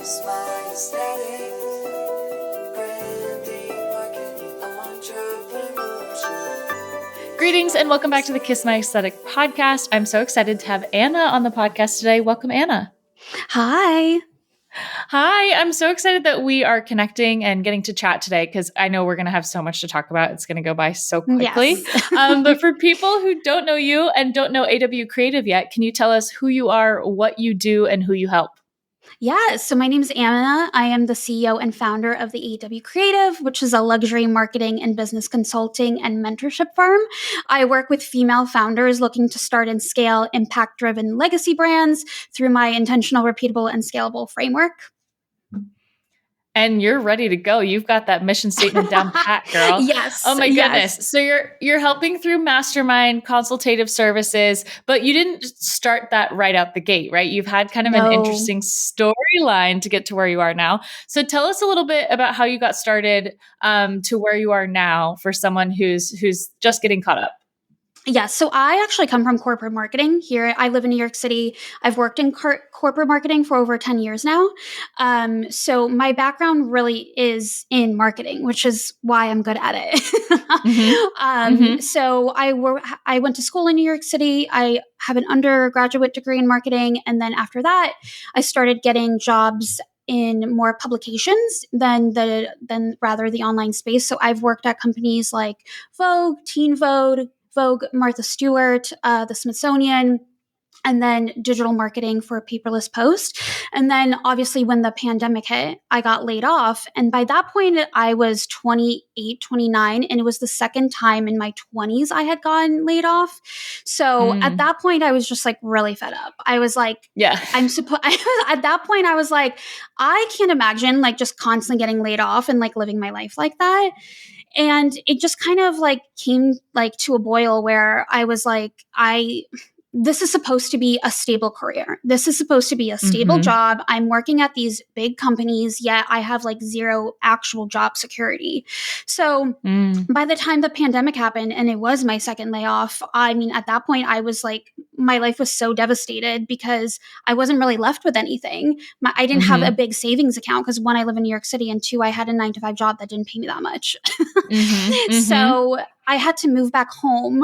Kiss my aesthetic, branding, marketing, entrepreneurship. Greetings and welcome back to the Kiss My Aesthetic podcast. I'm so excited to have Anna on the podcast today. Welcome, Anna. Hi. Hi, I'm so excited that we are connecting and getting to chat today because I know we're going to have so much to talk about. It's going to go by so quickly. Yes. But for people who don't know you and don't know AW Creative yet, can you tell us who you are, what you do, and who you help? Yeah, so my name is Anna. I am the CEO and founder of the AW Creative, which is a luxury marketing and business consulting and mentorship firm. I work with female founders looking to start and scale impact-driven legacy brands through my intentional, repeatable, and scalable framework. And you're ready to go. You've got that mission statement down pat, girl. Yes. Oh my goodness. Yes. So you're helping through mastermind consultative services, but you didn't start that right out the gate, right? You've had kind of an interesting storyline to get to where you are now. So tell us a little bit about how you got started to where you are now for someone who's just getting caught up. Yeah, so I actually come from corporate marketing here. I live in New York City. I've worked in corporate marketing for over 10 years now. So my background really is in marketing, which is why I'm good at it. So I went to school in New York City. I have an undergraduate degree in marketing. And then after that, I started getting jobs in more publications than rather the online space. So I've worked at companies like Vogue, Teen Vogue, Martha Stewart, The Smithsonian, and then digital marketing for Paperless Post. And then obviously when the pandemic hit, I got laid off. And by that point, I was 28, 29, and it was the second time in my 20s I had gotten laid off. So at that point, I was just like really fed up. I was like, at that point, I was like, I can't imagine like just constantly getting laid off and like living my life like that. And it just kind of like came like to a boil where I was like, this is supposed to be a stable career. This is supposed to be a stable job. I'm working at these big companies, yet I have like zero actual job security. So by the time the pandemic happened and it was my second layoff, I mean, at that point, I was like, my life was so devastated because I wasn't really left with anything. I didn't have a big savings account because one, I live in New York City, and two, I had a 9-to-5 job that didn't pay me that much. So I had to move back home,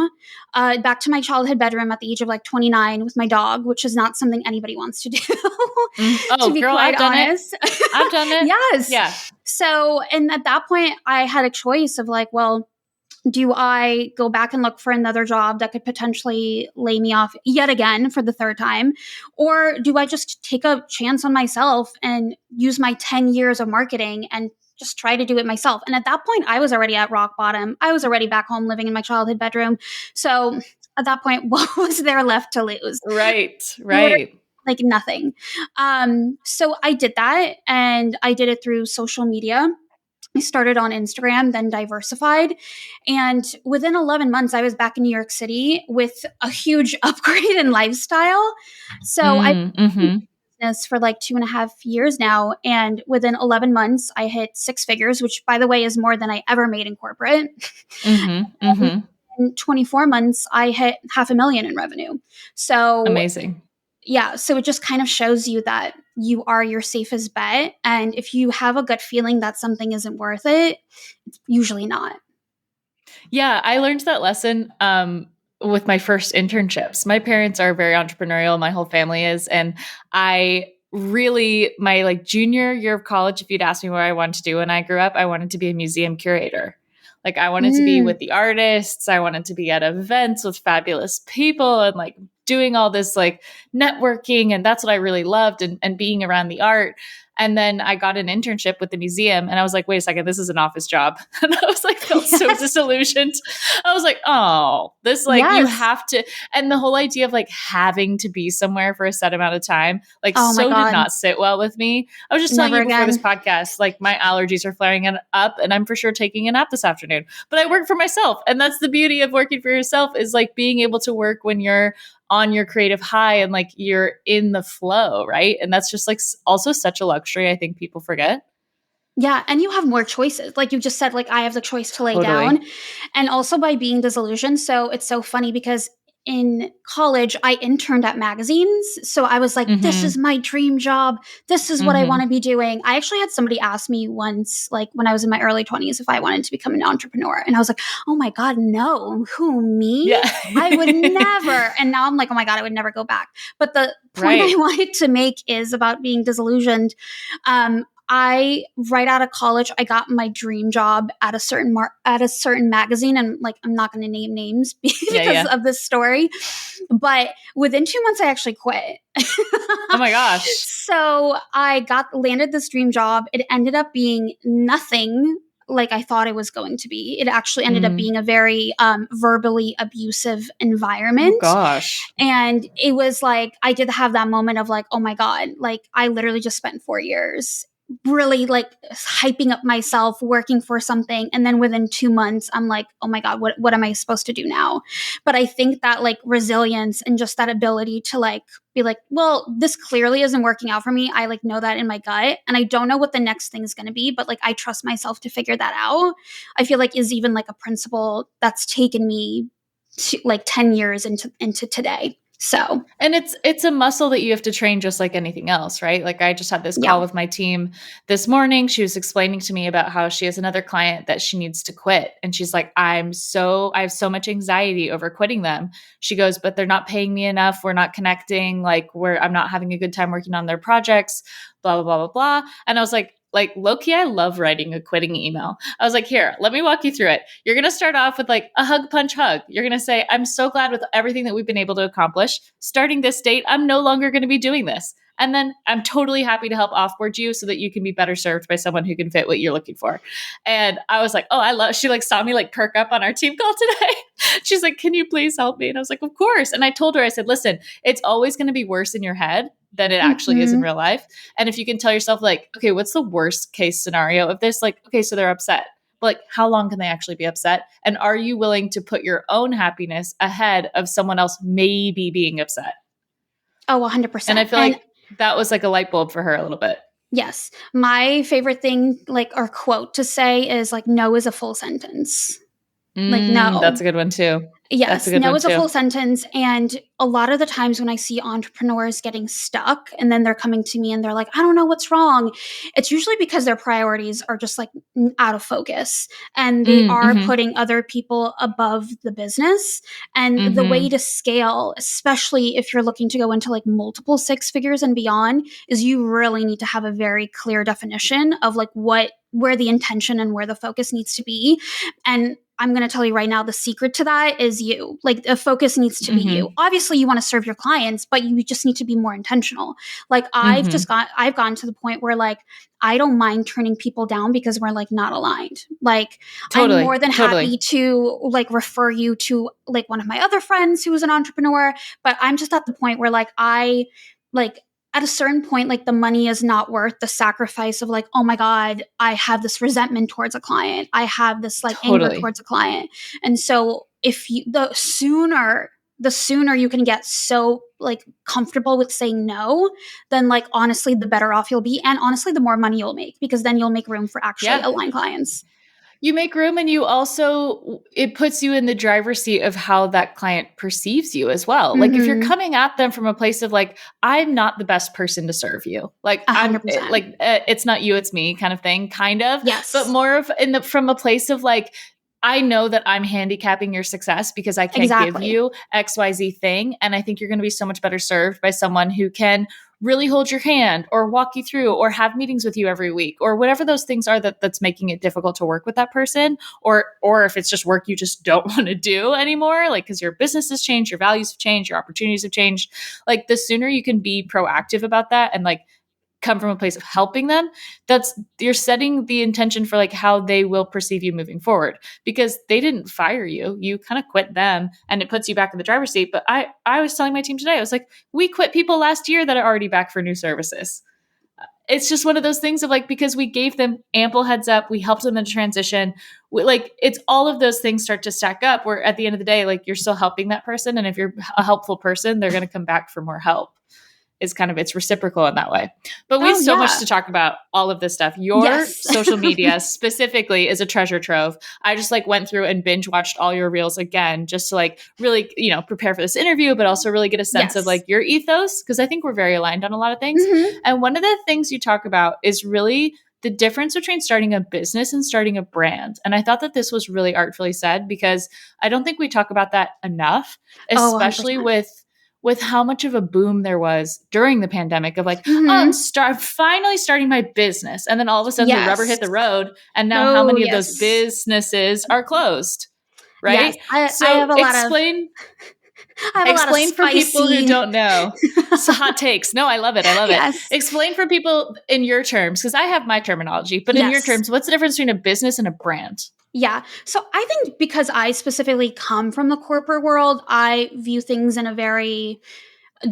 back to my childhood bedroom at the age of like 29 with my dog, which is not something anybody wants to do. To be quite honest. I've done it. Yes. Yeah. So, and at that point, I had a choice of like, well, do I go back and look for another job that could potentially lay me off yet again for the third time? Or do I just take a chance on myself and use my 10 years of marketing and just try to do it myself? And at that point, I was already at rock bottom. I was already back home living in my childhood bedroom. So at that point, what was there left to lose? Right. Like nothing. So I did that, and I did it through social media. I started on Instagram, then diversified. And within 11 months, I was back in New York City with a huge upgrade in lifestyle. So I've been business for like 2.5 years now. And within 11 months, I hit 6 figures, which by the way, is more than I ever made in corporate. In 24 months, I hit $500,000 in revenue. So amazing. Yeah. So it just kind of shows you that you are your safest bet. And if you have a gut feeling that something isn't worth it, it's usually not. Yeah. I learned that lesson with my first internships. My parents are very entrepreneurial. My whole family is. And I really, my like junior year of college, if you'd asked me what I wanted to do when I grew up, I wanted to be a museum curator. Like I wanted to be with the artists. I wanted to be at events with fabulous people and like doing all this like networking. And that's what I really loved, and being around the art. And then I got an internship with the museum, and I was like, wait a second, this is an office job. And I was like, felt so disillusioned. I was like, oh, this like you have to. And the whole idea of like having to be somewhere for a set amount of time, like did not sit well with me. I was just telling you before this podcast, like my allergies are flaring up, and I'm for sure taking a nap this afternoon. But I work for myself. And that's the beauty of working for yourself, is like being able to work when you're on your creative high and like you're in the flow, right? And that's just like also such a luxury I think people forget. Yeah. And you have more choices. Like you just said, like I have the choice to lay down. And also by being disillusioned. So it's so funny because in college, I interned at magazines. So I was like, this is my dream job. This is what I want to be doing. I actually had somebody ask me once, like when I was in my early 20s, if I wanted to become an entrepreneur. And I was like, oh my God, no. Who, me? Yeah. I would never. And now I'm like, oh my God, I would never go back. But the point I wanted to make is about being disillusioned. I right out of college, I got my dream job at a certain magazine, and like I'm not going to name names because of this story, but within 2 months, I actually quit. Oh my gosh! So I landed this dream job. It ended up being nothing like I thought it was going to be. It actually ended up being a very verbally abusive environment. Oh gosh. And it was like, I did have that moment of like, oh my God, like I literally just spent 4 years really like hyping up myself, working for something. And then within 2 months, I'm like, oh my God, what am I supposed to do now? But I think that like resilience and just that ability to like be like, well, this clearly isn't working out for me. I like know that in my gut, and I don't know what the next thing is going to be, but like I trust myself to figure that out. I feel like is even like a principle that's taken me to like 10 years into today. So, and it's a muscle that you have to train just like anything else, right? Like I just had this call with my team this morning. She was explaining to me about how she has another client that she needs to quit. And she's like, I have so much anxiety over quitting them. She goes, but they're not paying me enough. We're not connecting. Like I'm not having a good time working on their projects, blah, blah, blah, blah, blah. And I was like low-key, I love writing a quitting email. I was like, here, let me walk you through it. You're going to start off with like a hug, punch, hug. You're going to say, I'm so glad with everything that we've been able to accomplish. Starting this date, I'm no longer going to be doing this. And then I'm totally happy to help offboard you so that you can be better served by someone who can fit what you're looking for. And I was like, oh, she like saw me like perk up on our team call today. She's like, can you please help me? And I was like, of course. And I told her, I said, listen, it's always going to be worse in your head than it actually is in real life. And if you can tell yourself like, okay, what's the worst case scenario of this? Like, okay, so they're upset. But like, how long can they actually be upset? And are you willing to put your own happiness ahead of someone else maybe being upset? Oh, 100%. And I feel like that was like a light bulb for her a little bit. Yes. My favorite thing, like, or quote to say is like, no is a full sentence. Like, no. That's a good one too. Yes, no is a full sentence. And a lot of the times when I see entrepreneurs getting stuck and then they're coming to me and they're like, I don't know what's wrong. It's usually because their priorities are just like out of focus and they are putting other people above the business. And the way to scale, especially if you're looking to go into like multiple six figures and beyond, is you really need to have a very clear definition of like where the intention and where the focus needs to be. And I'm going to tell you right now, the secret to that is you. Like the focus needs to be you. Obviously you want to serve your clients, but you just need to be more intentional. Like I've gotten to the point where like, I don't mind turning people down because we're like not aligned. Like I'm more than happy to like refer you to like one of my other friends who is an entrepreneur, but I'm just at the point where like at a certain point, like the money is not worth the sacrifice of like, oh my God, I have this resentment towards a client. I have this like anger towards a client. And so the sooner you can get so like comfortable with saying no, then like honestly, the better off you'll be. And honestly, the more money you'll make because then you'll make room for actually aligned clients. You make room and it puts you in the driver's seat of how that client perceives you as well. Like if you're coming at them from a place of like, I'm not the best person to serve you. Like 100%. It's not you, it's me kind of thing, kind of. Yes. But more of from a place of like, I know that I'm handicapping your success because I can't give you XYZ thing. And I think you're going to be so much better served by someone who can really hold your hand or walk you through or have meetings with you every week or whatever those things are that's making it difficult to work with that person. Or if it's just work you just don't want to do anymore, like because your business has changed, your values have changed, your opportunities have changed. Like the sooner you can be proactive about that and like come from a place of helping them, you're setting the intention for like how they will perceive you moving forward because they didn't fire you. You kind of quit them and it puts you back in the driver's seat. But I was telling my team today, I was like, we quit people last year that are already back for new services. It's just one of those things of like, because we gave them ample heads up, we helped them in transition. It's all of those things start to stack up where at the end of the day, like you're still helping that person. And if you're a helpful person, they're going to come back for more help. is kind of, it's reciprocal in that way. But we have Oh, so much yeah. to talk about all of this stuff. Your Yes. social media specifically is a treasure trove. I just like went through and binge watched all your reels again, just to like really, prepare for this interview, but also really get a sense of Yes. like your ethos. Cause I think we're very aligned on a lot of things. Mhm. And one of the things you talk about is really the difference between starting a business and starting a brand. And I thought that this was really artfully said, because I don't think we talk about that enough, Oh, especially 100%. with how much of a boom there was during the pandemic of like, Mhm. finally starting my business. And then all of a sudden the rubber hit Yes. the road. And now how Oh, many of those yes. businesses are closed? Yes. Right? I have So a lot of explain for people who spicy. don't know. So hot takes. No, I love it. I love it. Yes. Explain for people in your terms, because I have my terminology, but in your Yes. terms, what's the difference between a business and a brand? Yeah. So I think because I specifically come from the corporate world, I view things in a very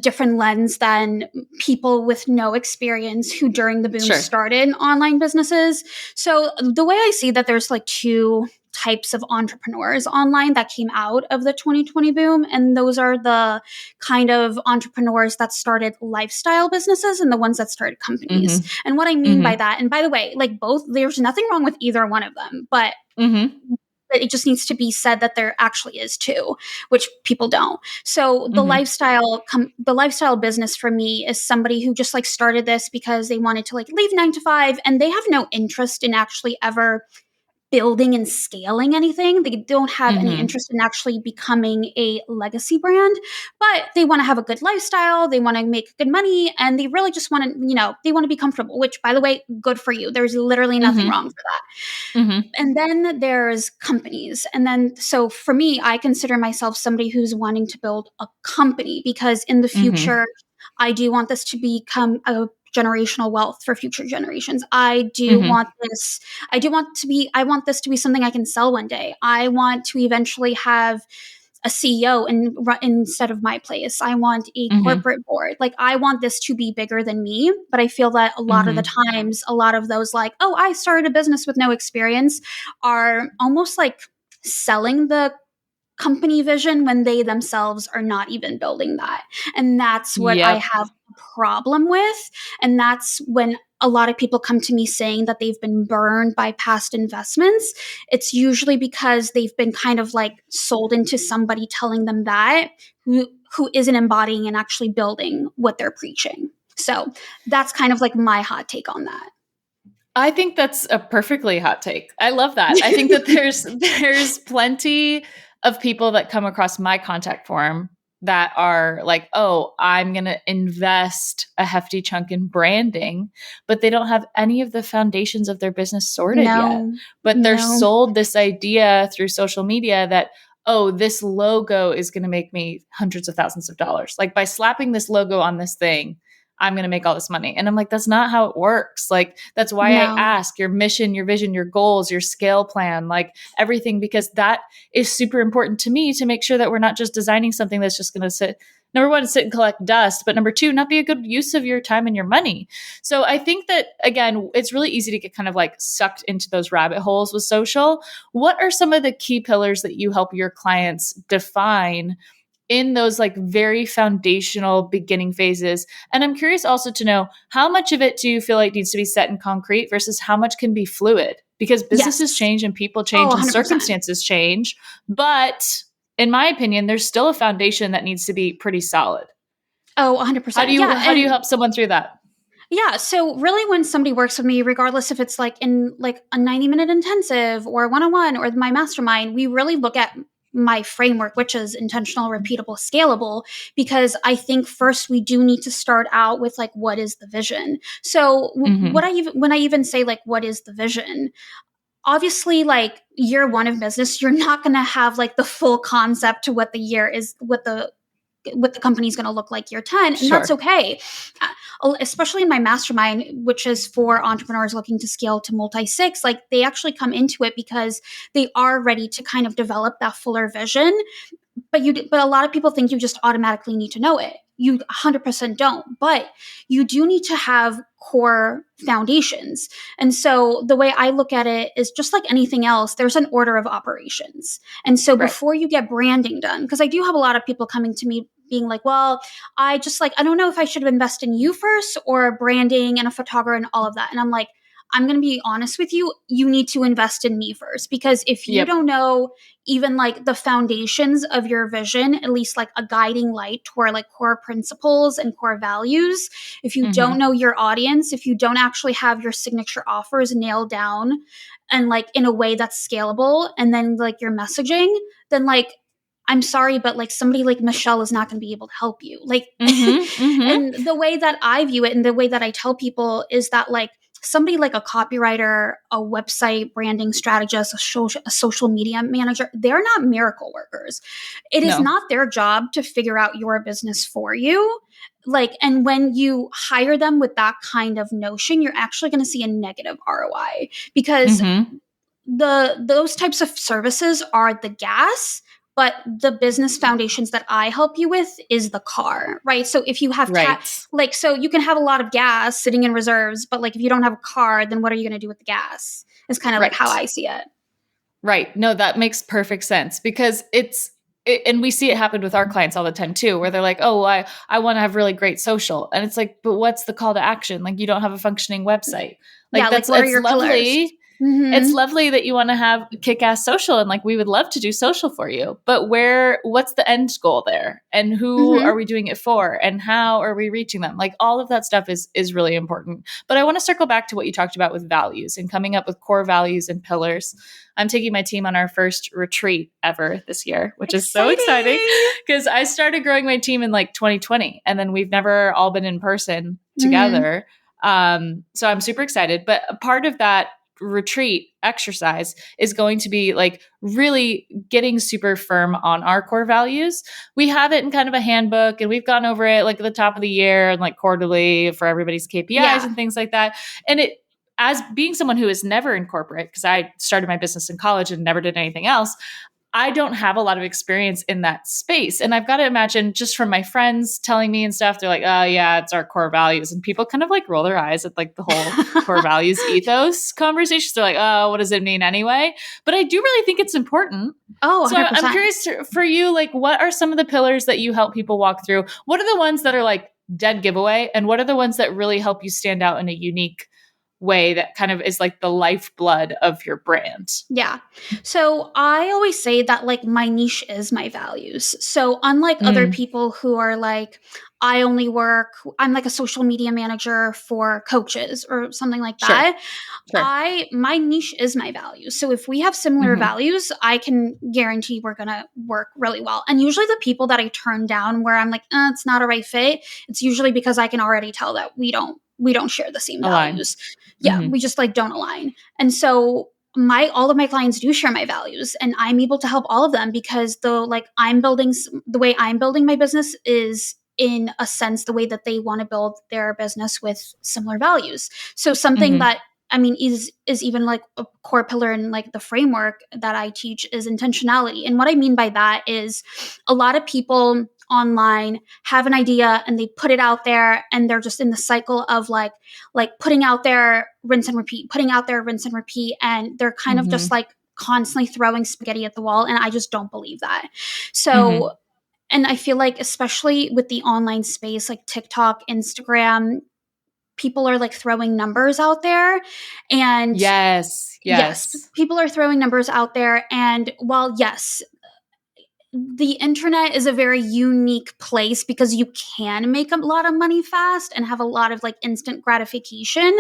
different lens than people with no experience who during the boom Sure. started online businesses. So the way I see that, there's like two types of entrepreneurs online that came out of the 2020 boom, and those are the kind of entrepreneurs that started lifestyle businesses and the ones that started companies. Mm-hmm. And what I mean by Mm-hmm. that, and by the way, like both, there's nothing wrong with either one of them, but Mm-hmm. it just needs to be said that there actually is too, which people don't. So the Mm-hmm. lifestyle business for me is somebody who just like started this because they wanted to like leave 9 to 5, and they have no interest in actually ever building and scaling anything. They don't have any Mm-hmm. interest in actually becoming a legacy brand, but they want to have a good lifestyle. They want to make good money, and they really just want to, they want to be comfortable, which, by the way, good for you. There's literally nothing Mm-hmm. wrong for that. Mm-hmm. And then there's companies. And then, so for me, I consider myself somebody who's wanting to build a company, because in the Mm-hmm. future, I do want this to become a generational wealth for future generations. Mm-hmm. I want this to be something I can sell one day. I want to eventually have a CEO instead of my place. I want a Mm-hmm. corporate board. Like, I want this to be bigger than me. But I feel that a lot of the Mm-hmm. times, a lot of those like, oh, I started a business with no experience, are almost like selling the company vision when they themselves are not even building that. And that's what I Yep. have a problem with. And that's when a lot of people come to me saying that they've been burned by past investments. It's usually because they've been kind of like sold into somebody telling them that, who isn't embodying and actually building what they're preaching. So that's kind of like my hot take on that. I think that's a perfectly hot take. I love that. I think that there's plenty of people that come across my contact form that are like, oh, I'm going to invest a hefty chunk in branding, but they don't have any of the foundations of their business sorted yet. No, But they're no, sold this idea through social media that, oh, this logo is going to make me hundreds of thousands of dollars. Like, by slapping this logo on this thing, I'm going to make all this money. And I'm like, that's not how it works. Like, that's why I no. ask your mission, your vision, your goals, your scale plan, like everything, because that is super important to me, to make sure that we're not just designing something that's just going to sit, number one, sit and collect dust, but number two, not be a good use of your time and your money. So I think that, again, it's really easy to get kind of like sucked into those rabbit holes with social. What are some of the key pillars that you help your clients define in those like very foundational beginning phases? And I'm curious also to know, how much of it do you feel like needs to be set in concrete versus how much can be fluid? Because businesses Yes. change and people Oh, change and 100%. circumstances change. But in my opinion, there's still a foundation that needs to be pretty solid. Oh, 100%. How do you Yeah. how do you And help someone through that? yeah, so really when somebody works with me, regardless if it's like in like a 90-minute intensive or one-on-one or my mastermind, we really look at my framework, which is intentional, repeatable, scalable, because I think first we do need to start out with like, what is the vision? So Mm-hmm. when I even say like, what is the vision? Obviously, like year one of business, you're not going to have like the full concept to what the year is, what the company is going to look like year 10, and that's Sure. okay. Especially in my mastermind, which is for entrepreneurs looking to scale to multi-six, like they actually come into it because they are ready to kind of develop that fuller vision. But a lot of people think you just automatically need to know it. You 100% don't, but you do need to have core foundations. And so the way I look at it is just like anything else, there's an order of operations. And so Right. before you get branding done, because I do have a lot of people coming to me being like, well, I just like, I don't know if I should invest in you first or branding and a photographer and all of that. And I'm like, I'm going to be honest with you. You need to invest in me first, because if you Yep. don't know even like the foundations of your vision, at least like a guiding light toward like core principles and core values, if you don't know your audience, if you don't actually have your signature offers nailed down and like in a way that's scalable, and then like your messaging, then like, I'm sorry, but like somebody like Michelle is not going to be able to help you. Like, and the way that I view it and the way that I tell people is that like somebody like a copywriter, a website branding strategist, a social media manager, they're not miracle workers. It is No. not their job to figure out your business for you. Like, and when you hire them with that kind of notion, you're actually going to see a negative ROI, because those types of services are the gas, but the business foundations that I help you with is the car, right? So if you have like, so you can have a lot of gas sitting in reserves, but like if you don't have a car, then what are you going to do with the gas? Is kind of like how I see it. Right. No, that makes perfect sense, because and we see it happen with our clients all the time too, where they're like, oh, I want to have really great social. And it's like, but what's the call to action? Like, you don't have a functioning website. Like, yeah, that's like, what are your lovely. pillars? It's lovely that you want to have kick-ass social, and like we would love to do social for you, but what's the end goal there, and who are we doing it for, and how are we reaching them? Like, all of that stuff is really important. But I want to circle back to what you talked about with values and coming up with core values and pillars. I'm taking my team on our first retreat ever this year, which is so exciting, because I started growing my team in like 2020, and then we've never all been in person together. So I'm super excited. But a part of that retreat exercise is going to be like really getting super firm on our core values. We have it in kind of a handbook, and we've gone over it like at the top of the year and like quarterly for everybody's KPIs and things like that. And it, as being someone who is never in corporate, because I started my business in college and never did anything else, I don't have a lot of experience in that space. And I've got to imagine, just from my friends telling me and stuff, they're like, oh yeah, it's our core values. And people kind of like roll their eyes at like the whole core values ethos conversations. They're like, oh, what does it mean anyway? But I do really think it's important. Oh, 100%. So I'm curious for you, like, what are some of the pillars that you help people walk through? What are the ones that are like dead giveaway? And what are the ones that really help you stand out in a unique way that kind of is like the lifeblood of your brand? Yeah. So I always say that like my niche is my values. So unlike other people who are like, I'm like a social media manager for coaches or something like that. My niche is my values. So if we have similar values, I can guarantee we're going to work really well. And usually the people that I turn down where I'm like, it's not a right fit, it's usually because I can already tell that we don't share the same values. Yeah, we just like don't align. And so all of my clients do share my values, and I'm able to help all of them, because the way I'm building my business is in a sense the way that they want to build their business with similar values. So something that I mean is even like a core pillar in like the framework that I teach is intentionality. And what I mean by that is a lot of people online have an idea and they put it out there, and they're just in the cycle of like putting out there, rinse and repeat, putting out there, rinse and repeat, and they're kind of just like constantly throwing spaghetti at the wall. And I just don't believe that. So and I feel like especially with the online space like TikTok, Instagram, people are like throwing numbers out there. And yes, people are throwing numbers out there. And while yes, the internet is a very unique place because you can make a lot of money fast and have a lot of like instant gratification.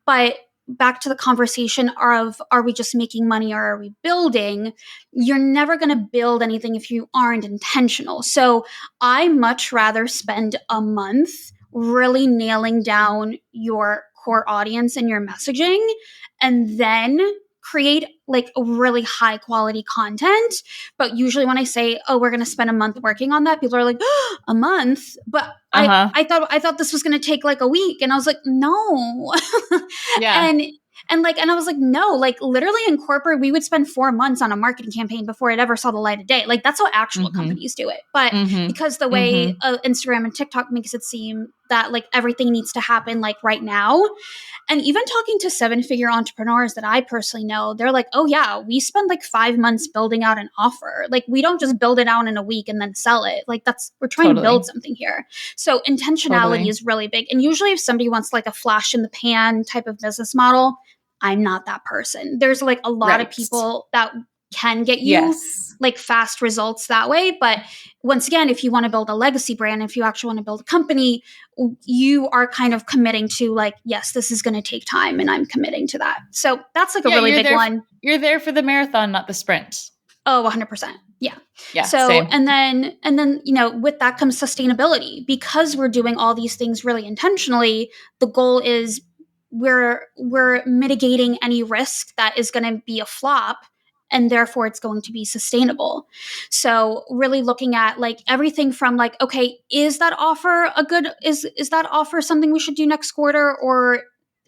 But back to the conversation of, are we just making money or are we building? You're never going to build anything if you aren't intentional. So I much rather spend a month really nailing down your core audience and your messaging, and then create like a really high quality content. But usually when I say, oh, we're going to spend a month working on that, people are like, oh, a month? But I thought this was going to take like a week. And I was like, no. And I was like, no, like literally in corporate, we would spend 4 months on a marketing campaign before it ever saw the light of day. Like that's how actual companies do it. But because the way Instagram and TikTok makes it seem that like everything needs to happen like right now. And even talking to 7-figure entrepreneurs that I personally know, they're like, oh yeah, we spend like 5 months building out an offer. Like we don't just build it out in a week and then sell it. Like we're trying to build something here. So intentionality is really big. And usually if somebody wants like a flash in the pan type of business model, I'm not that person. There's like a lot of people that can get you like fast results that way. But once again, if you want to build a legacy brand, if you actually want to build a company, you are kind of committing to like, yes, this is going to take time and I'm committing to that. So that's like a really big one. You're there for the marathon, not the sprint. Oh, 100%. Yeah. So, same. and then, you know, with that comes sustainability. Because we're doing all these things really intentionally, the goal is we're mitigating any risk that is going to be a flop, and therefore it's going to be sustainable. So really looking at like everything from like, okay, is that offer is that offer something we should do next quarter, or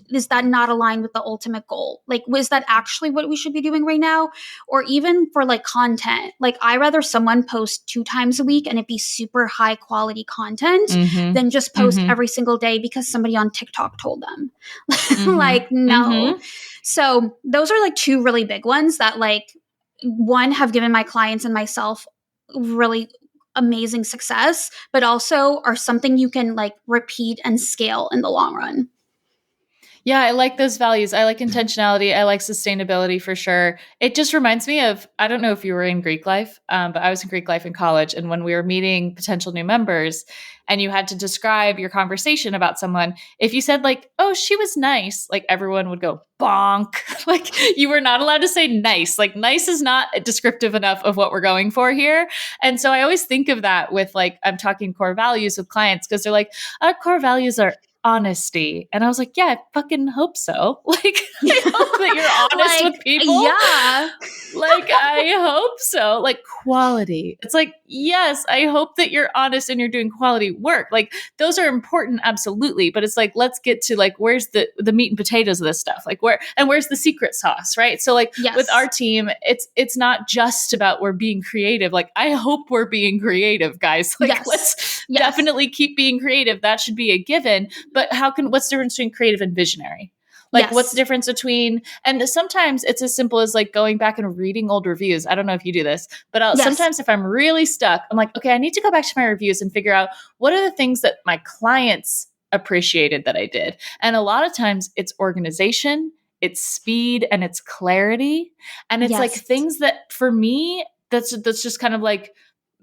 is that not aligned with the ultimate goal? Like, was that actually what we should be doing right now? Or even for like content, like I rather someone post 2 times a week and it be super high quality content than just post every single day because somebody on TikTok told them. Like, no. So those are like 2 really big ones that like, one, have given my clients and myself really amazing success, but also are something you can like repeat and scale in the long run. Yeah, I like those values. I like intentionality. I like sustainability for sure. It just reminds me of, I don't know if you were in Greek life, but I was in Greek life in college. And when we were meeting potential new members and you had to describe your conversation about someone, if you said like, oh, she was nice, like everyone would go bonk. Like you were not allowed to say nice. Like nice is not descriptive enough of what we're going for here. And so I always think of that with like, I'm talking core values with clients because they're like, our core values are honesty. And I was like, yeah, I fucking hope so. Like, I hope that you're honest like, with people. Yeah. Like, I hope so. Like, quality. It's like, yes, I hope that you're honest and you're doing quality work. Like, those are important, absolutely. But it's like, let's get to like, where's the meat and potatoes of this stuff? Like, where's the secret sauce, right? So, like, with our team, it's not just about we're being creative. Like, I hope we're being creative, guys. Like, let's definitely keep being creative. That should be a given. But what's the difference between creative and visionary? Like, what's the difference between, and sometimes it's as simple as like going back and reading old reviews. I don't know if you do this, but sometimes if I'm really stuck, I'm like, okay, I need to go back to my reviews and figure out what are the things that my clients appreciated that I did. And a lot of times it's organization, it's speed, and it's clarity. And it's like things that for me, that's just kind of like,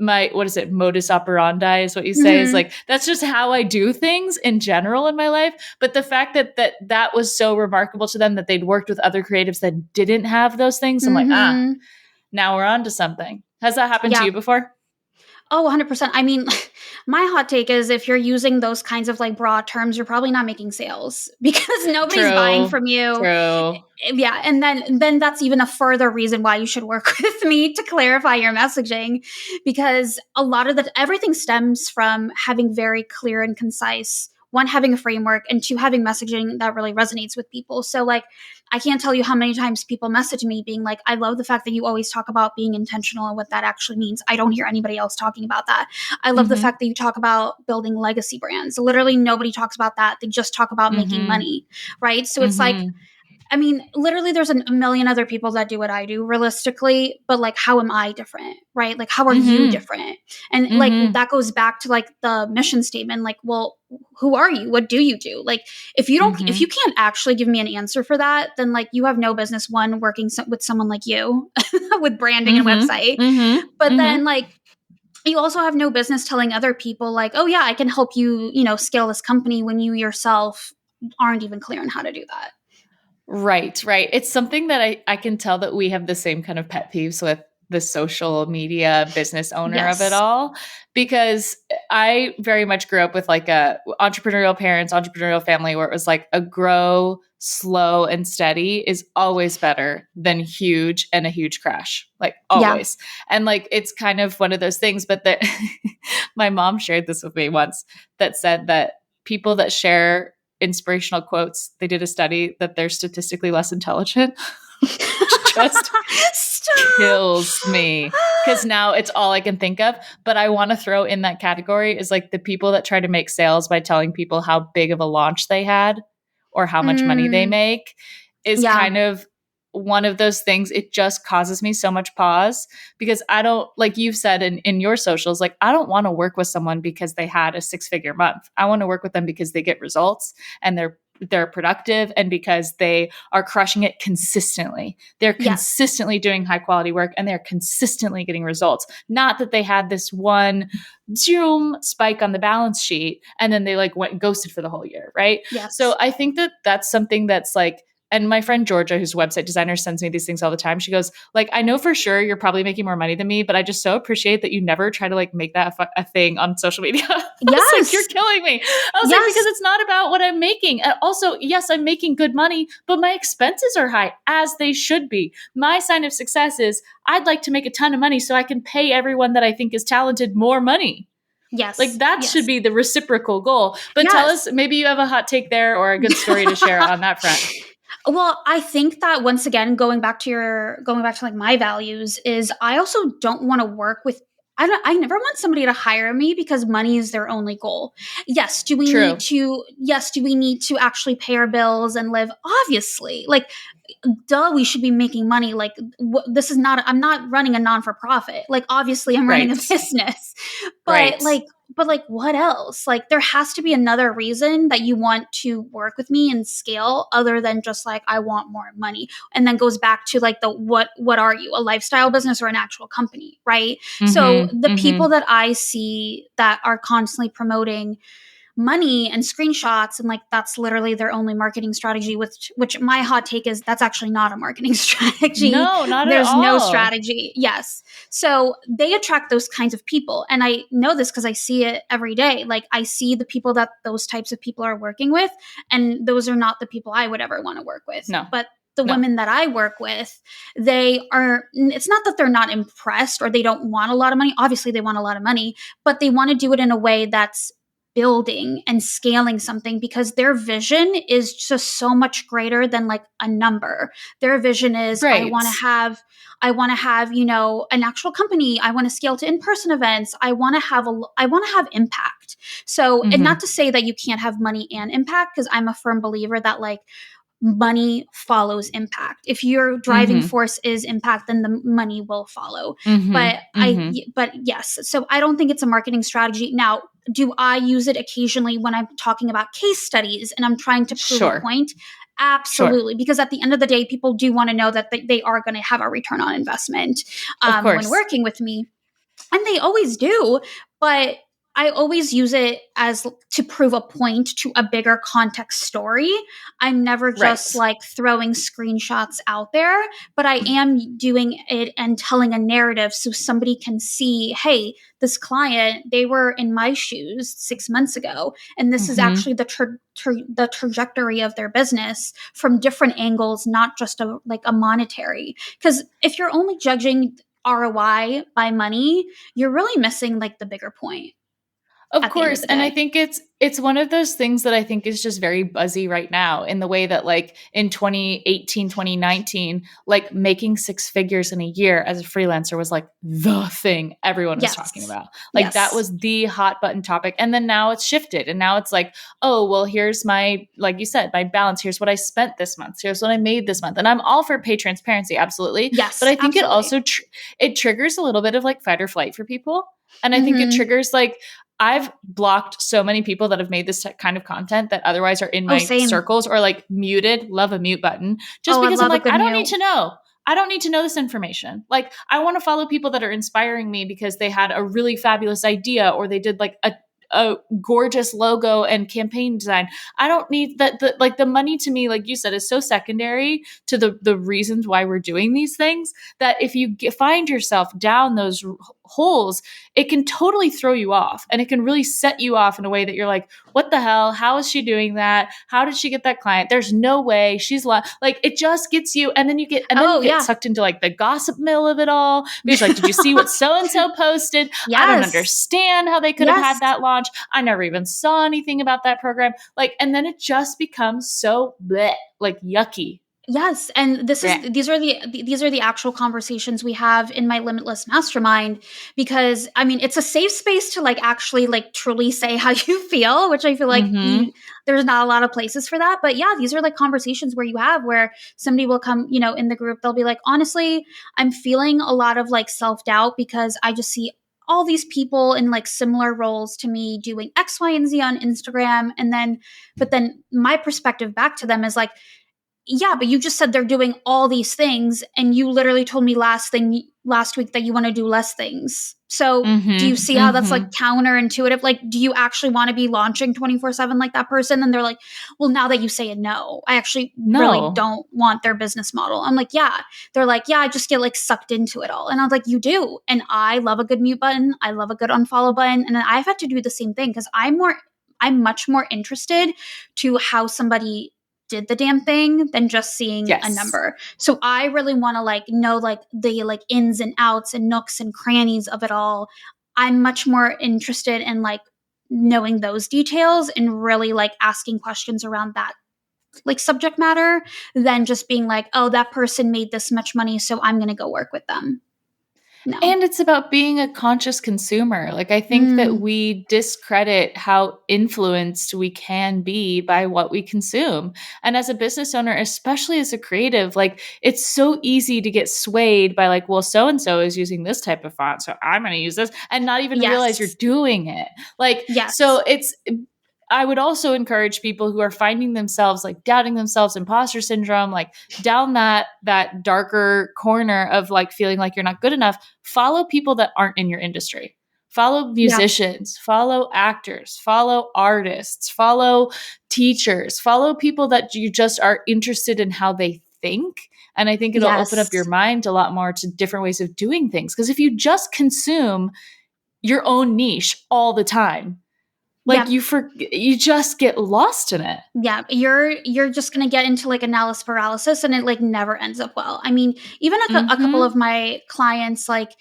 modus operandi is what you say is like, that's just how I do things in general in my life. But the fact that was so remarkable to them that they'd worked with other creatives that didn't have those things. I'm like, now we're on to something. Has that happened to you before? Oh, 100%. I mean, my hot take is if you're using those kinds of like broad terms, you're probably not making sales because nobody's buying from you. True. Yeah. And then that's even a further reason why you should work with me to clarify your messaging, because a lot of everything stems from having very clear and concise, one, having a framework, and 2, having messaging that really resonates with people. So like, I can't tell you how many times people message me being like, I love the fact that you always talk about being intentional and what that actually means. I don't hear anybody else talking about that. I love the fact that you talk about building legacy brands. Literally nobody talks about that. They just talk about making money, right? So it's like, I mean, literally there's a million other people that do what I do realistically, but like, how am I different, right? Like, how are you different? And like, that goes back to like the mission statement, like, well, who are you? What do you do? Like, if you don't, if you can't actually give me an answer for that, then like you have no business, one, working with someone like you with branding and website. But then like, you also have no business telling other people like, oh yeah, I can help you, scale this company when you yourself aren't even clear on how to do that. Right. It's something that I can tell that we have the same kind of pet peeves with the social media business owner of it all, because I very much grew up with like a entrepreneurial parents, entrepreneurial family where it was like a grow slow and steady is always better than huge and a huge crash, like always. And like, it's kind of one of those things, but that my mom shared this with me once that said that people that share inspirational quotes, they did a study that they're statistically less intelligent. just Stop. kills me because now it's all I can think of. But I want to throw in that category is like the people that try to make sales by telling people how big of a launch they had or how much money they make is Yeah. kind of one of those things. It just causes me so much pause because I don't, like you've said in your socials, like I don't want to work with someone because they had a 6-figure month. I want to work with them because they get results and they're productive and because they are crushing it consistently. They're consistently doing high quality work and they're consistently getting results. Not that they had this one zoom spike on the balance sheet and then they like went ghosted for the whole year, right? Yes. So I think that that's something that's like, and my friend Georgia, who's a website designer, sends me these things all the time. She goes, like, I know for sure you're probably making more money than me, but I just so appreciate that you never try to like make that a thing on social media. I was like, you're killing me. I was like, because it's not about what I'm making. And also, yes, I'm making good money, but my expenses are high, as they should be. My sign of success is I'd like to make a ton of money so I can pay everyone that I think is talented more money. Yes. Like that should be the reciprocal goal. But tell us, maybe you have a hot take there or a good story to share on that front. Well, I think that once again, going back to like my values is I also don't want to work with, I never want somebody to hire me because money is their only goal. Yes. Do we need to actually pay our bills and live? Obviously, like, duh, we should be making money. Like I'm not running a non-for-profit. Like, obviously I'm running a business, but like what else? Like there has to be another reason that you want to work with me and scale other than just like, I want more money. And then goes back to like what are you, a lifestyle business or an actual company? Right. So the people that I see that are constantly promoting money and screenshots and like that's literally their only marketing strategy, which my hot take is that's actually not a marketing strategy. No, not There's at all. no strategy. Yes. So they attract those kinds of people. And I know this because I see it every day. Like I see the people that those types of people are working with, and those are not the people I would ever want to work with. No. But the women that I work with, it's not that they're not impressed or they don't want a lot of money. Obviously they want a lot of money, but they want to do it in a way that's building and scaling something because their vision is just so much greater than like a number. Their vision is I want to have, you know, an actual company. I want to scale to in-person events. I want to have impact. So, and not to say that you can't have money and impact, because I'm a firm believer that like money follows impact. If your driving force is impact, then the money will follow. But yes, so I don't think it's a marketing strategy. Now, do I use it occasionally when I'm talking about case studies and I'm trying to prove a point? Absolutely. Because at the end of the day, people do want to know that they are going to have a return on investment when working with me. And they always do. But I always use it as to prove a point to a bigger context story. I'm never just like throwing screenshots out there, but I am doing it and telling a narrative so somebody can see, hey, this client, they were in my shoes 6 months ago, and this is actually the trajectory of their business from different angles, not just a monetary. Because if you're only judging ROI by money, you're really missing like the bigger point. Of course. And I think it's one of those things that I think is just very buzzy right now in the way that like in 2018, 2019, like making 6 figures in a year as a freelancer was like the thing everyone was talking about. Like that was the hot button topic. And then now it's shifted. And now it's like, oh, well, here's my, like you said, my balance. Here's what I spent this month. Here's what I made this month. And I'm all for pay transparency. Absolutely. Yes. But I think it also, it triggers a little bit of like fight or flight for people. And I think it triggers like, I've blocked so many people that have made this kind of content that otherwise are in my circles or like muted, love a mute button, just because I'm like, I don't need to know. I don't need to know this information. Like, I want to follow people that are inspiring me because they had a really fabulous idea or they did like a gorgeous logo and campaign design. I don't need that. Like the money to me, like you said, is so secondary to the reasons why we're doing these things that if you find yourself down those holes, it can totally throw you off and it can really set you off in a way that you're like, what the hell? How is she doing that? How did she get that client? There's no way she's like, it just gets you. And then you get, sucked into like the gossip mill of it all. Because like, did you see what so-and-so posted? I don't understand how they could have had that launch. I never even saw anything about that program. Like, and then it just becomes so bleh, like yucky. Yes, and Yeah. these are the actual conversations we have in my Limitless Mastermind, because I mean it's a safe space to like actually like truly say how you feel, which I feel like Mm-hmm. there's not a lot of places for that. But yeah, these are like conversations where you have where somebody will come, in the group, they'll be like, honestly, I'm feeling a lot of like self-doubt because I just see all these people in like similar roles to me doing X, Y, and Z on Instagram. But then my perspective back to them is like, yeah, but you just said they're doing all these things, and you literally told me last week that you want to do less things. So do you Mm-hmm. see how that's Mm-hmm. like counterintuitive? Like, do you actually want to be launching 24/7 like that person? And they're like, well, now that you say it, no, I actually really No. don't want their business model. I'm like, yeah. They're like, yeah, I just get like sucked into it all. And I was like, you do. And I love a good mute button. I love a good unfollow button. And then I've had to do the same thing because I'm much more interested to how somebody did the damn thing than just seeing a Yes. number. So I really want to like know like the like ins and outs and nooks and crannies of it all. I'm much more interested in like knowing those details and really like asking questions around that like subject matter than just being like, oh, that person made this much money, so I'm going to go work with them. No. And it's about being a conscious consumer. Like, I think that Mm, we discredit how influenced we can be by what we consume. And as a business owner, especially as a creative, like, it's so easy to get swayed by, like, well, so and so is using this type of font, so I'm going to use this, and not even realize you're yes. doing it. Like, so Yes. I would also encourage people who are finding themselves like doubting themselves, imposter syndrome, like down that darker corner of like feeling like you're not good enough. Follow people that aren't in your industry. Follow Yeah. musicians, follow actors, follow artists, follow teachers, follow people that you just are interested in how they think. And I think it'll open up your Yes. mind a lot more to different ways of doing things. Because if you just consume your own niche all the time, like Yeah. you just get lost in it. Yeah, you're just gonna get into like analysis paralysis, and it like never ends up well. I mean, even a couple of Mhm. my clients, like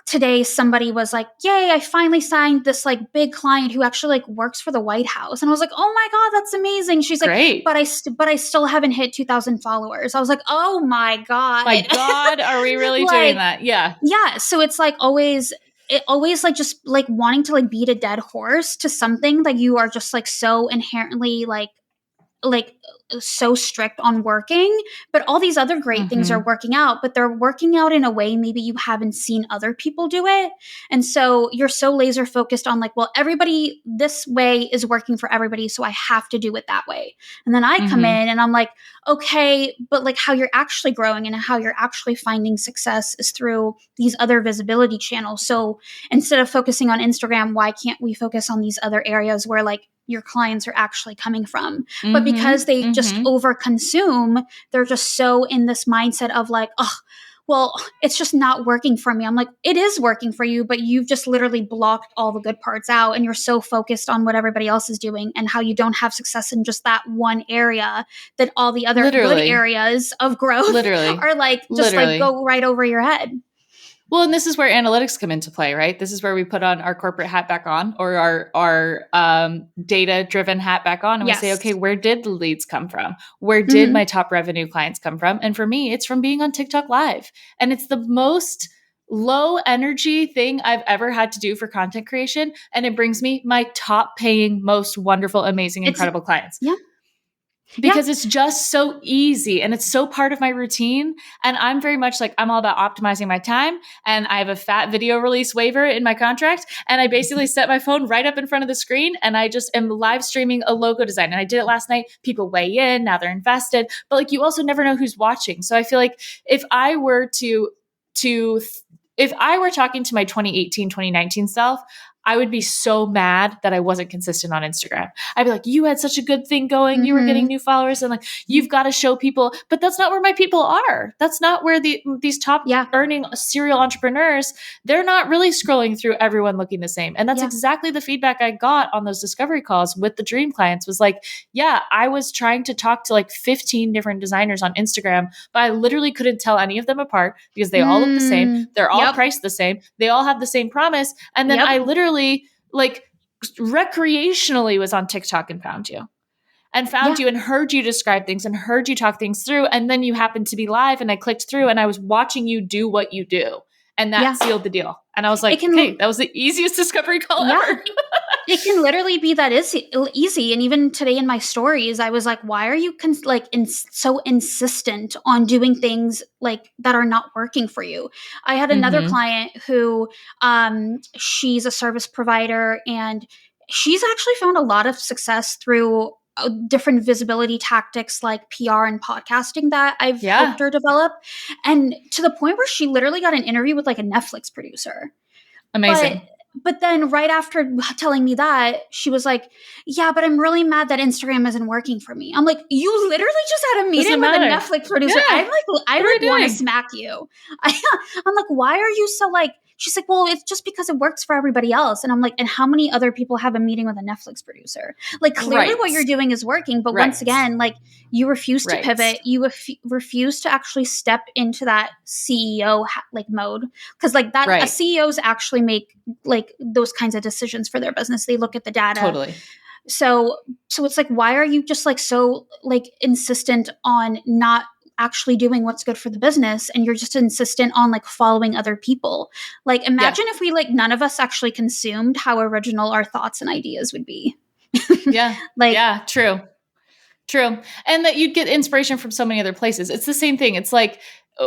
today, somebody was like, "Yay! I finally signed this like big client who actually like works for the White House," and I was like, "Oh my god, that's amazing!" She's like, Great. but I still haven't hit 2,000 followers." I was like, "Oh my My god!" God, are we really doing Like, that? Yeah. yeah, so it's like always like just like wanting to like beat a dead horse to something that you are just like so inherently like so strict on working, but all these other great things are Mhm. working out, but they're working out in a way maybe you haven't seen other people do it. And so you're so laser focused on like, well, everybody this way is working for everybody, so I have to do it that way. And then I come Mhm. in and I'm like, okay, but like how you're actually growing and how you're actually finding success is through these other visibility channels. So instead of focusing on Instagram, why can't we focus on these other areas where like your clients are actually coming from? But because Mhm. they just Mhm. overconsume, they're just so in this mindset of like, oh, well, it's just not working for me. I'm like, it is working for you, but you've just literally blocked all the good parts out, and you're so focused on what everybody else is doing and how you don't have success in just that one area, that all the other good Literally. areas of growth Literally. are like just like Literally. go right over your head. Well, and this is where analytics come into play, right? This is where we put on our corporate hat back on, or our data driven hat back on, and we say, Yes. okay, where did the leads come from? Where did my Hmm. top revenue clients come from? And for me, it's from being on TikTok Live, and it's the most low energy thing I've ever had to do for content creation, and it brings me my top paying, most wonderful, amazing, It's incredible clients yeah. Yeah. because it's just so easy and it's so part of my routine. And I'm very much like, I'm all about optimizing my time. And I have a fat video release waiver in my contract. And I basically set my phone right up in front of the screen and I just am live streaming a logo design. And I did it last night. People weigh in, now they're invested. But like, you also never know who's watching. So I feel like if I were to, if I were talking to my 2018, 2019 self, I would be so mad that I wasn't consistent on Instagram. I'd be like, you had such a good thing going. You were getting Hmm. new followers and like, you've got to show people, but that's not where my people are. That's not where these top Yeah. earning serial entrepreneurs, they're not really scrolling through everyone looking the same. And that's Yeah. exactly the feedback I got on those discovery calls with the dream clients was like, yeah, I was trying to talk to like 15 different designers on Instagram, but I literally couldn't tell any of them apart because they all look the same. They're all Yep. priced the same. They all have the same promise. And then Yep. I literally like recreationally was on TikTok and found you. and found you and heard you describe things and heard you talk things through. And then you happened to be live and I clicked through and I was watching you do what you do. And that sealed the deal. And I was like, okay, that was the easiest discovery call ever. It can literally be that easy. And even today in my stories, I was like, why are you so insistent on doing things like that are not working for you? I had another client who she's a service provider, and she's actually found a lot of success through different visibility tactics like PR and podcasting that I've helped her develop. And to the point where she literally got an interview with like a Netflix producer. Amazing. But then right after telling me that, she was like, yeah, but I'm really mad that Instagram isn't working for me. I'm like, you literally just had a meeting with a Netflix producer. Yeah. I'm like, I would want to smack you. I'm like, why are you so like, she's like, well, it's just because it works for everybody else. And I'm like, and how many other people have a meeting with a Netflix producer? Like, clearly what you're doing is working. But once again, like, you refuse to pivot. You refuse to actually step into that CEO like mode. Because like that, CEOs actually make like those kinds of decisions for their business. They look at the data. Totally. So it's like, why are you just like so like insistent on not actually doing what's good for the business, and you're just insistent on like following other people? Like, imagine if we like none of us actually consumed, how original our thoughts and ideas would be. True. And that you'd get inspiration from so many other places. It's the same thing. It's like,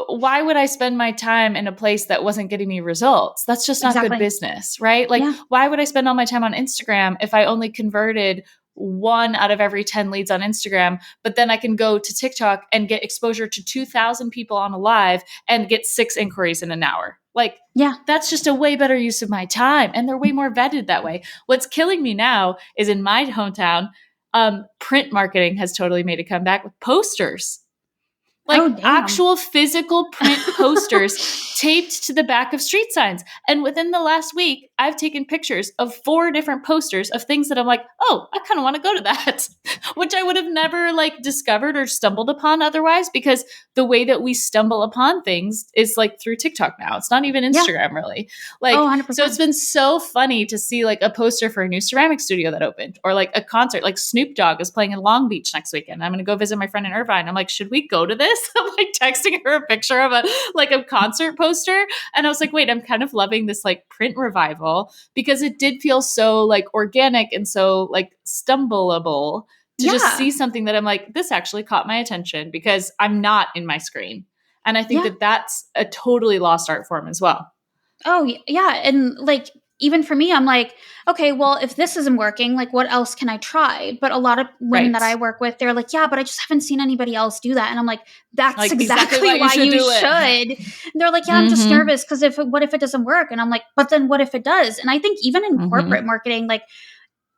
why would I spend my time in a place that wasn't getting me results? That's just not good business, right? Like, why would I spend all my time on Instagram if I only converted 1 out of every 10 leads on Instagram, but then I can go to TikTok and get exposure to 2,000 people on a live and get 6 inquiries in an hour. Like, that's just a way better use of my time. And they're way more vetted that way. What's killing me now is in my hometown, print marketing has totally made a comeback with posters. Like actual physical print posters taped to the back of street signs. And within the last week, I've taken pictures of 4 different posters of things that I'm like, oh, I kind of want to go to that, which I would have never like discovered or stumbled upon otherwise, because the way that we stumble upon things is like through TikTok now. It's not even Instagram really. Like, 100%. So it's been so funny to see like a poster for a new ceramic studio that opened, or like a concert, like Snoop Dogg is playing in Long Beach next weekend. I'm going to go visit my friend in Irvine. I'm like, should we go to this? I'm like texting her a picture of a concert poster. And I was like, wait, I'm kind of loving this like print revival, because it did feel so like organic and so like stumbleable to just see something that I'm like, this actually caught my attention because I'm not in my screen. And I think that that's a totally lost art form as well. Oh yeah. And like, even for me, I'm like, okay, well, if this isn't working, like what else can I try? But a lot of women that I work with, they're like, yeah, but I just haven't seen anybody else do that. And I'm like, that's like, exactly why you should. And they're like, yeah, I'm just nervous because what if it doesn't work? And I'm like, but then what if it does? And I think even in corporate marketing, like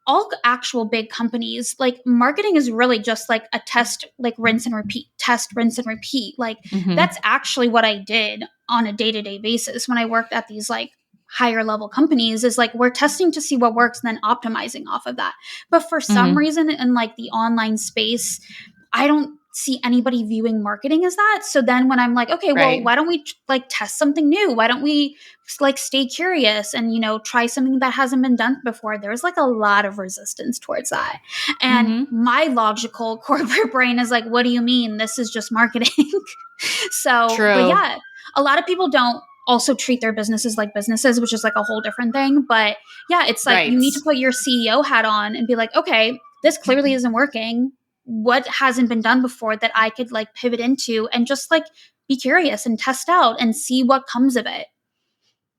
all actual big companies, like marketing is really just like a test, like rinse and repeat, test, rinse and repeat. Like that's actually what I did on a day-to-day basis when I worked at these like higher level companies, is like we're testing to see what works and then optimizing off of that. But for some reason in like the online space, I don't see anybody viewing marketing as that. So then when I'm like, okay, well, why don't we like test something new? Why don't we like stay curious and, you know, try something that hasn't been done before? There's like a lot of resistance towards that. And my logical corporate brain is like, what do you mean? This is just marketing. So, but yeah, a lot of people don't also treat their businesses like businesses, which is like a whole different thing. But yeah, it's like you need to put your CEO hat on and be like, okay, this clearly isn't working. What hasn't been done before that I could like pivot into and just like be curious and test out and see what comes of it.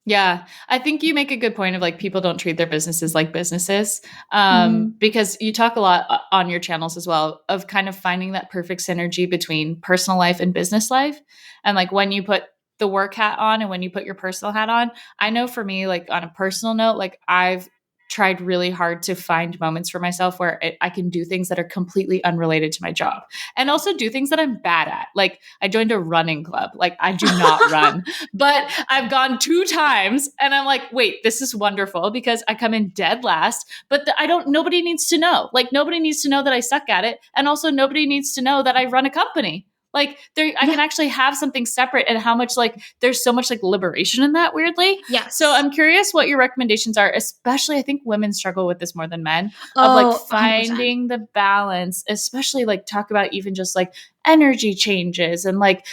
Yeah, I think you make a good point of like people don't treat their businesses like businesses, because you talk a lot on your channels as well of kind of finding that perfect synergy between personal life and business life. And like when you put the work hat on and when you put your personal hat on, I know for me, like on a personal note, like I've tried really hard to find moments for myself where I can do things that are completely unrelated to my job, and also do things that I'm bad at. Like I joined a running club. Like I do not run, but I've gone 2 times and I'm like, wait, this is wonderful because I come in dead last, but nobody needs to know. Like nobody needs to know that I suck at it. And also nobody needs to know that I run a company. Like I can actually have something separate, and how much like there's so much like liberation in that, weirdly. Yes. So I'm curious what your recommendations are, especially I think women struggle with this more than men, of like 100%. finding the balance, especially like talk about even just like energy changes and like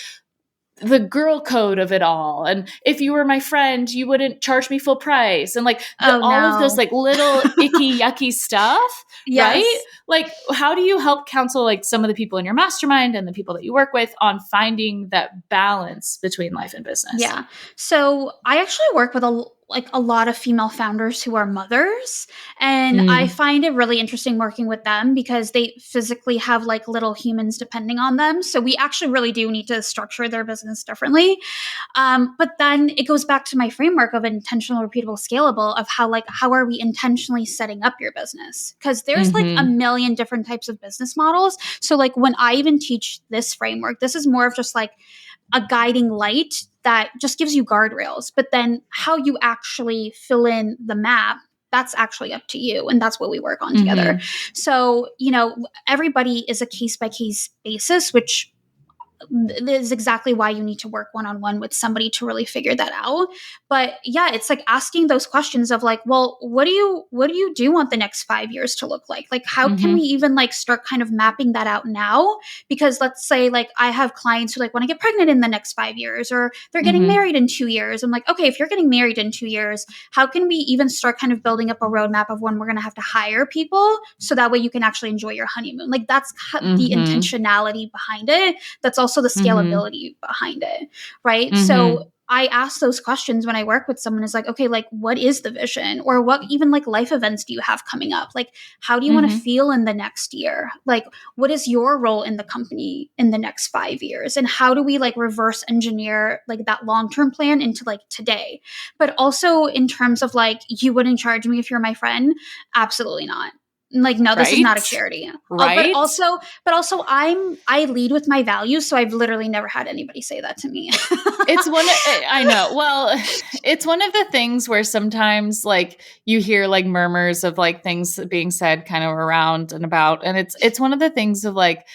the girl code of it all. And if you were my friend, you wouldn't charge me full price. And like all of those like little icky, yucky stuff, Yes. right? Like, how do you help counsel like some of the people in your mastermind and the people that you work with on finding that balance between life and business? Yeah. So I actually work with a lot of female founders who are mothers, and I find it really interesting working with them because they physically have like little humans depending on them. So we actually really do need to structure their business differently. But then it goes back to my framework of intentional, repeatable, scalable, of how are we intentionally setting up your business? Because there's like a million different types of business models. So like when I even teach this framework, this is more of just like a guiding light that just gives you guardrails. But then how you actually fill in the map, that's actually up to you. And that's what we work on together. So, everybody is a case by case basis, which is exactly why you need to work one-on-one with somebody to really figure that out. But yeah, it's like asking those questions of like, well, what do you do want the next 5 years to look like? Like, how can we even like start kind of mapping that out now? Because let's say like I have clients who like want to get pregnant in the next 5 years, or they're getting married in 2 years. I'm like, okay, if you're getting married in 2 years, how can we even start kind of building up a roadmap of when we're going to have to hire people so that way you can actually enjoy your honeymoon? Like that's the intentionality behind it. That's also the scalability behind it, right? So I ask those questions when I work with someone. Is like, okay, like what is the vision, or what even like life events do you have coming up? Like, how do you want to feel in the next year? Like, what is your role in the company in the next 5 years? And how do we like reverse engineer like that long-term plan into like today? But also in terms of like, you wouldn't charge me if you're my friend? Absolutely not. Like, no, this is not a charity. Right. But also I lead with my values. So I've literally never had anybody say that to me. I know. Well, it's one of the things where sometimes like you hear like murmurs of like things being said kind of around and about. And it's one of the things of like,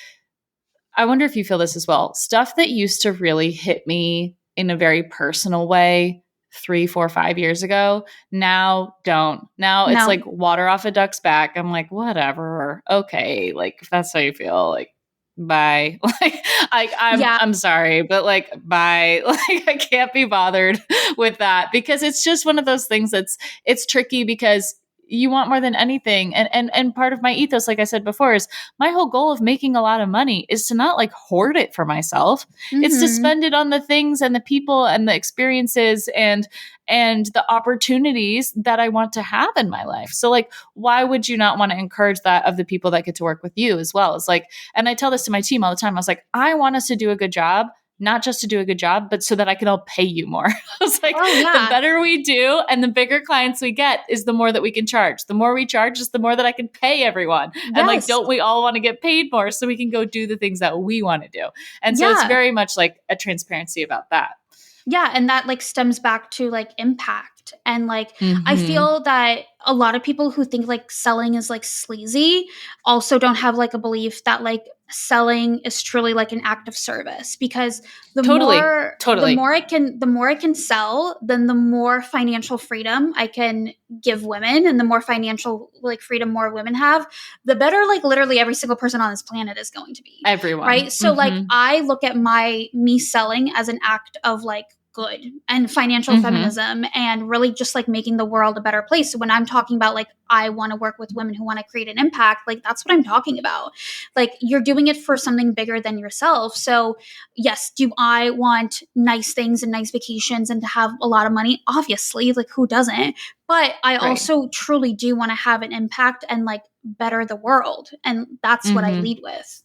I wonder if you feel this as well. Stuff that used to really hit me in a very personal way 3, 4, 5 years ago, now don't. Now it's like water off a duck's back. I'm like, whatever. Okay. Like if that's how you feel, like bye. Like I'm sorry, but like bye. Like I can't be bothered with that, because it's just one of those things it's tricky, because you want more than anything. And part of my ethos, like I said before, is my whole goal of making a lot of money is to not like hoard it for myself. It's to spend it on the things and the people and the experiences and the opportunities that I want to have in my life. So like, why would you not want to encourage that of the people that get to work with you as well? It's like, and I tell this to my team all the time. I was like, I want us to do a good job, not just to do a good job, but so that I can all pay you more. I was like, the better we do and the bigger clients we get is the more that we can charge. The more we charge is the more that I can pay everyone. And like, don't we all want to get paid more so we can go do the things that we want to do? And so it's very much like a transparency about that. Yeah. And that like stems back to like impact. And like, I feel that a lot of people who think like selling is like sleazy also don't have like a belief that like selling is truly like an act of service, because the more I can sell, then the more financial freedom I can give women, and the more financial like freedom more women have, the better like literally every single person on this planet is going to be. Everyone. Right. So like I look at me selling as an act of like good and financial feminism, and really just like making the world a better place. So when I'm talking about like, I want to work with women who want to create an impact, like that's what I'm talking about. Like you're doing it for something bigger than yourself. So yes, do I want nice things and nice vacations and to have a lot of money? Obviously, like who doesn't? But I also truly do want to have an impact and like better the world. And that's what I lead with.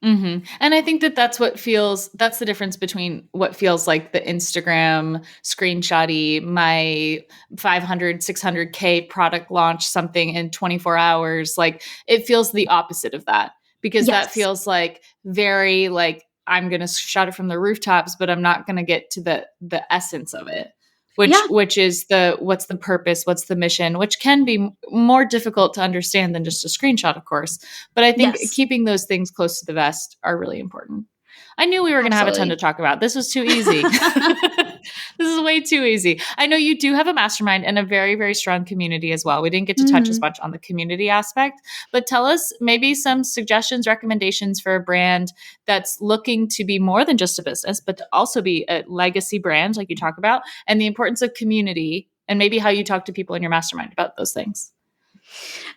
And I think that's that's the difference between what feels like the Instagram screenshotty, my 500, 600K product launch something in 24 hours. Like it feels the opposite of that, because that feels like very like, I'm going to shout it from the rooftops, but I'm not going to get to the essence of it. Which is what's the purpose, what's the mission, which can be more difficult to understand than just a screenshot, of course. But I think keeping those things close to the vest are really important. I knew we were going to have a ton to Absolutely. talk about. This was too easy. This is way too easy. I know you do have a mastermind and a very, very strong community as well. We didn't get to touch as Mhm. much on the community aspect, but tell us maybe some suggestions, recommendations for a brand that's looking to be more than just a business, but to also be a legacy brand, like you talk about, and the importance of community, and maybe how you talk to people in your mastermind about those things.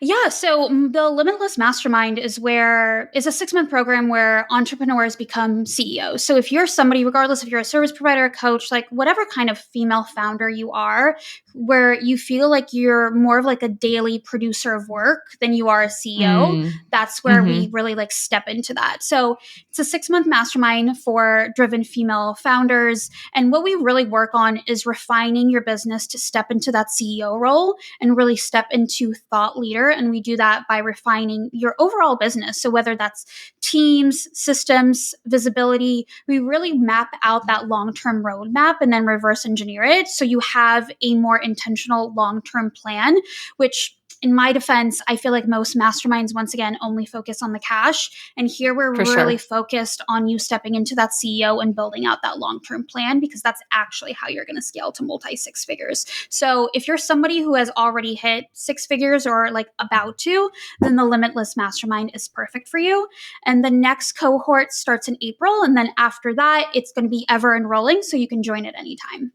Yeah, so the Limitless Mastermind is a 6-month program where entrepreneurs become CEOs. So if you're somebody, regardless if you're a service provider, a coach, like whatever kind of female founder you are, where you feel like you're more of like a daily producer of work than you are a CEO, Mm. that's where we really like step into that. So it's a 6-month mastermind for driven female founders. And what we really work on is refining your business to step into that CEO role and really step into thought leader. And we do that by refining your overall business. So whether that's teams, systems, visibility, we really map out that long-term roadmap and then reverse engineer it. So you have a more intentional long-term plan, which in my defense, I feel like most masterminds, once again, only focus on the cash. And here we're For really sure. focused on you stepping into that CEO and building out that long-term plan, because that's actually how you're going to scale to multi-six figures. So if you're somebody who has already hit 6 figures or like about to, then the Limitless Mastermind is perfect for you. And the next cohort starts in April. And then after that, it's going to be ever enrolling. So you can join at any time.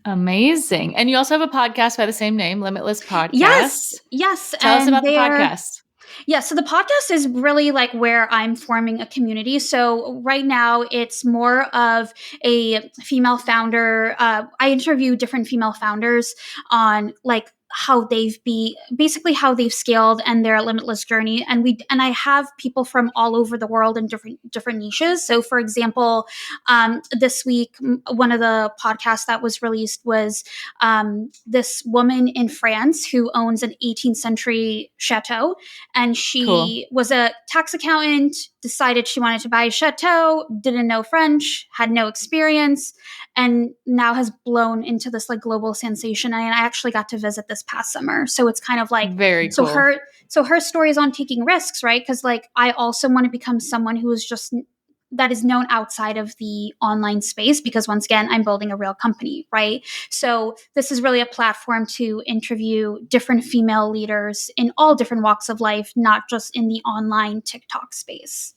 Amazing. And you also have a podcast by the same name, Limitless Podcast. Yes. Tell us And about the podcast. yeah, so the podcast is really like where I'm forming a community. So right now it's more of a female founder. I interview different female founders on like how basically how they've scaled and their limitless journey. And I have people from all over the world in different niches. So for example, this week, one of the podcasts that was released was this woman in France who owns an 18th century chateau. And she was a tax accountant, decided she wanted to buy a chateau, didn't know French, had no experience, and now has blown into this like global sensation. And I actually got to visit this past summer. So it's kind of like Very cool. So her story is on taking risks, right? Because like I also want to become someone who is just that is known outside of the online space, because once again, I'm building a real company, right? So this is really a platform to interview different female leaders in all different walks of life, not just in the online TikTok space.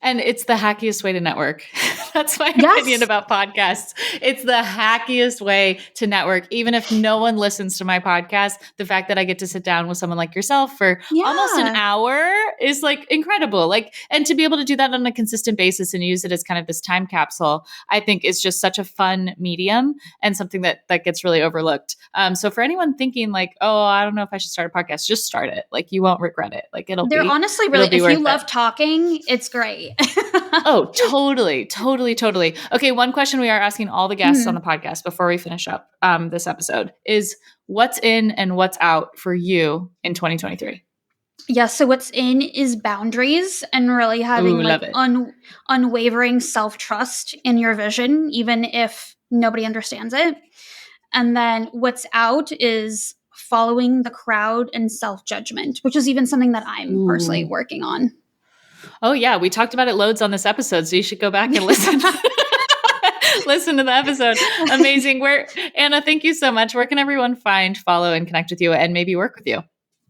And it's the hackiest way to network. That's my opinion about podcasts. It's the hackiest way to network. Even if no one listens to my podcast, the fact that I get to sit down with someone like yourself for almost an hour is like incredible. Like, and to be able to do that on a consistent basis and use it as kind of this time capsule, I think is just such a fun medium and something that gets really overlooked. So for anyone thinking like, oh, I don't know if I should start a podcast, just start it. Like you won't regret it. Like They're honestly really, if you love it. Talking, it's great. Oh, totally. Okay, one question we are asking all the guests on the podcast before we finish up this episode is what's in and what's out for you in 2023? Yeah, so what's in is boundaries and really having like unwavering self-trust in your vision, even if nobody understands it. And then what's out is following the crowd and self-judgment, which is even something that I'm personally working on. Oh yeah, we talked about it loads on this episode, so you should go back and listen. Listen to the episode. Amazing. Anna, thank you so much. Where can everyone find, follow, and connect with you and maybe work with you?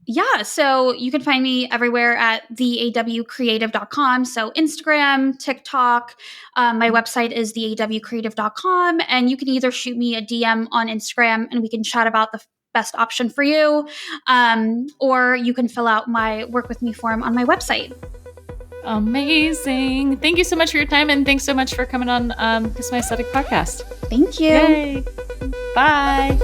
Yeah, so you can find me everywhere at theawcreative.com. So Instagram, TikTok, my website is theawcreative.com. And you can either shoot me a DM on Instagram and we can chat about the best option for you, or you can fill out my work with me form on my website. Amazing. Thank you so much for your time. And thanks so much for coming on Kiss My Aesthetic podcast. Thank you. Yay. Bye.